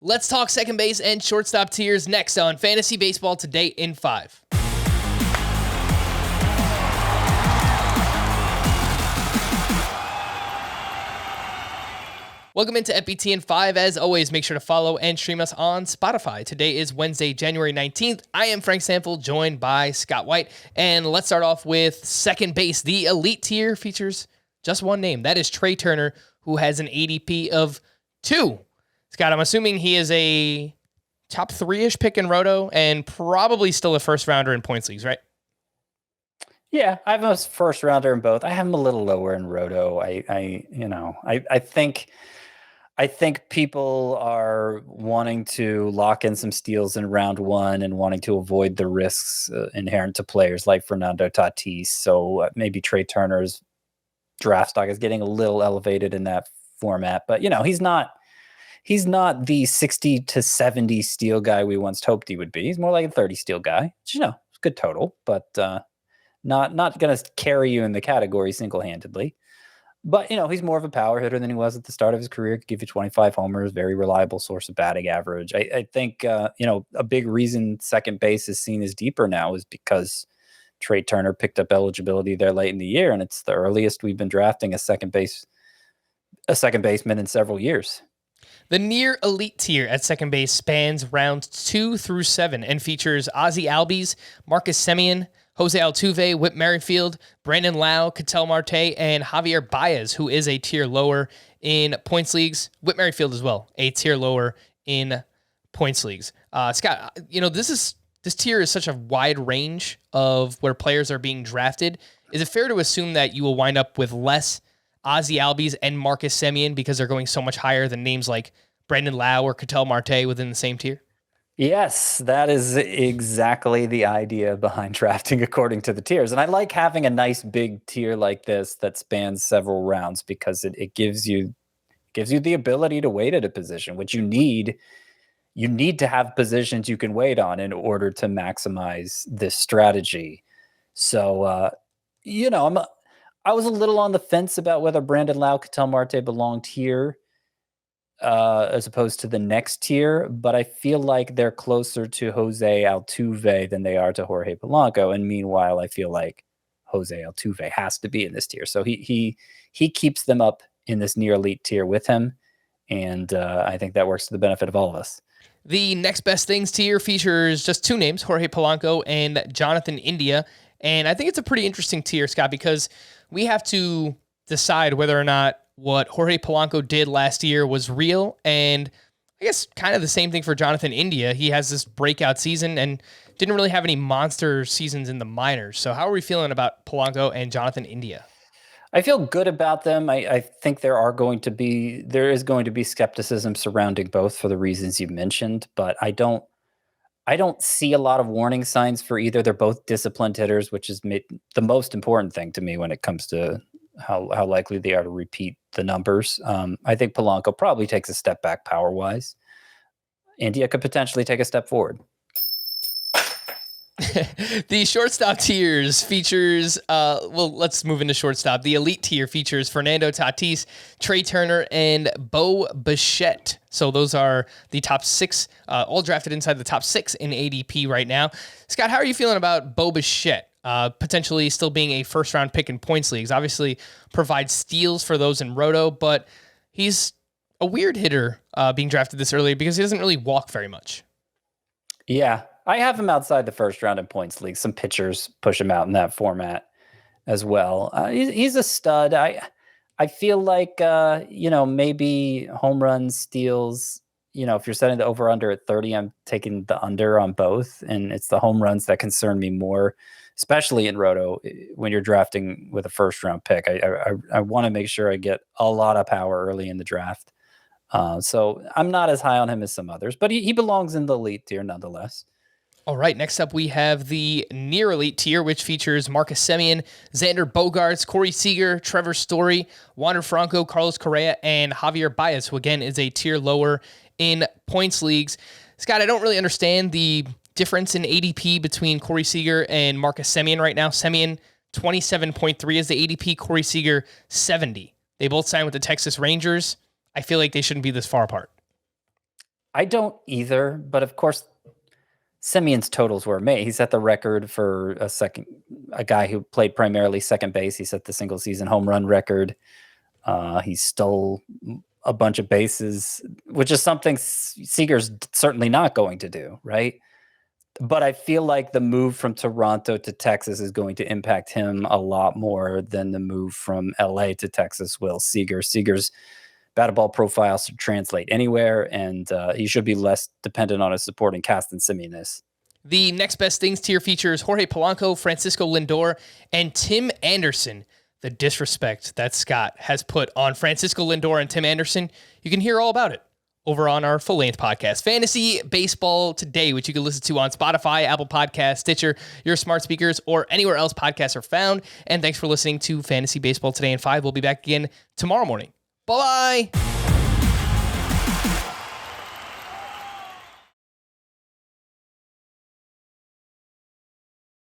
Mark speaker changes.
Speaker 1: Let's talk second base and shortstop tiers next on Fantasy Baseball Today in 5. Welcome into FBT in 5. As always, make sure to follow and stream us on Spotify. Today is Wednesday, January 19th. I am Frank Sample, joined by Scott White. And let's start off with second base. The elite tier features just one name. That is Trea Turner, who has an ADP of 2. Scott, I'm assuming he is a top 3-ish pick in Roto and probably still a first rounder in points leagues, right?
Speaker 2: Yeah, I have a first rounder in both. I have him a little lower in Roto. I think people are wanting to lock in some steals in round 1 and wanting to avoid the risks inherent to players like Fernando Tatis. So maybe Trea Turner's draft stock is getting a little elevated in that format, but he's not the 60 to 70 steal guy we once hoped he would be. He's more like a 30 steal guy, which, it's a good total, but not going to carry you in the category single-handedly. But, he's more of a power hitter than he was at the start of his career. Could give you 25 homers, very reliable source of batting average. I think, a big reason second base is seen as deeper now is because Trea Turner picked up eligibility there late in the year, and it's the earliest we've been drafting a second baseman in several years.
Speaker 1: The near elite tier at second base spans rounds 2 through 7 and features Ozzie Albies, Marcus Semien, Jose Altuve, Whit Merrifield, Brandon Lau, Ketel Marte, and Javier Baez, who is a tier lower in points leagues. Whit Merrifield as well, a tier lower in points leagues. Scott, this tier is such a wide range of where players are being drafted. Is it fair to assume that you will wind up with less Ozzie Albies and Marcus Semien because they're going so much higher than names like Brandon Lau or Ketel Marte within the same tier?
Speaker 2: Yes, that is exactly the idea behind drafting according to the tiers. And I like having a nice big tier like this that spans several rounds because it gives you the ability to wait at a position, which you need. You need to have positions you can wait on in order to maximize this strategy. So, I was a little on the fence about whether Brandon Lau, Ketel Marte belonged here as opposed to the next tier, but I feel like they're closer to Jose Altuve than they are to Jorge Polanco. And meanwhile, I feel like Jose Altuve has to be in this tier. So he keeps them up in this near elite tier with him. And I think that works to the benefit of all of us.
Speaker 1: The next best things tier features just 2 names, Jorge Polanco and Jonathan India. And I think it's a pretty interesting tier, Scott, because we have to decide whether or not what Jorge Polanco did last year was real. And I guess kind of the same thing for Jonathan India. He has this breakout season and didn't really have any monster seasons in the minors. So how are we feeling about Polanco and Jonathan India?
Speaker 2: I feel good about them. I think there is going to be skepticism surrounding both for the reasons you mentioned, but I don't see a lot of warning signs for either. They're both disciplined hitters, which is the most important thing to me when it comes to how likely they are to repeat the numbers. I think Polanco probably takes a step back power-wise. India could potentially take a step forward.
Speaker 1: The shortstop tiers features, let's move into shortstop. The elite tier features Fernando Tatis, Trea Turner, and Bo Bichette. So those are the top 6, all drafted inside the top 6 in ADP right now. Scott, how are you feeling about Bo Bichette? Potentially still being a first-round pick in points leagues. Obviously provides steals for those in Roto, but he's a weird hitter being drafted this early because he doesn't really walk very much.
Speaker 2: Yeah, I have him outside the first round in points league. Some pitchers push him out in that format as well. He's a stud. I feel like, maybe home runs, steals, if you're setting the over-under at 30, I'm taking the under on both. And it's the home runs that concern me more, especially in Roto when you're drafting with a first-round pick. I want to make sure I get a lot of power early in the draft. So I'm not as high on him as some others, but he belongs in the elite tier nonetheless.
Speaker 1: All right, next up we have the near elite tier, which features Marcus Semien, Xander Bogaerts, Corey Seager, Trevor Story, Wander Franco, Carlos Correa, and Javier Baez, who again is a tier lower in points leagues. Scott, I don't really understand the difference in ADP between Corey Seager and Marcus Semien right now. Semien, 27.3 is the ADP, Corey Seager, 70. They both signed with the Texas Rangers. I feel like they shouldn't be this far apart.
Speaker 2: I don't either, but of course, Semien's totals were made. He set the record for a guy who played primarily second base. He set the single season home run record. He stole a bunch of bases, which is something Seager's certainly not going to do, right? But I feel like the move from Toronto to Texas is going to impact him a lot more than the move from LA to Texas will Seager's batted ball profile should translate anywhere, and he should be less dependent on a supporting cast than Semien is.
Speaker 1: The next best things tier features Jorge Polanco, Francisco Lindor, and Tim Anderson. The disrespect that Scott has put on Francisco Lindor and Tim Anderson, you can hear all about it over on our full-length podcast, Fantasy Baseball Today, which you can listen to on Spotify, Apple Podcasts, Stitcher, your smart speakers, or anywhere else podcasts are found. And thanks for listening to Fantasy Baseball Today in 5. We'll be back again tomorrow morning. Bye-bye.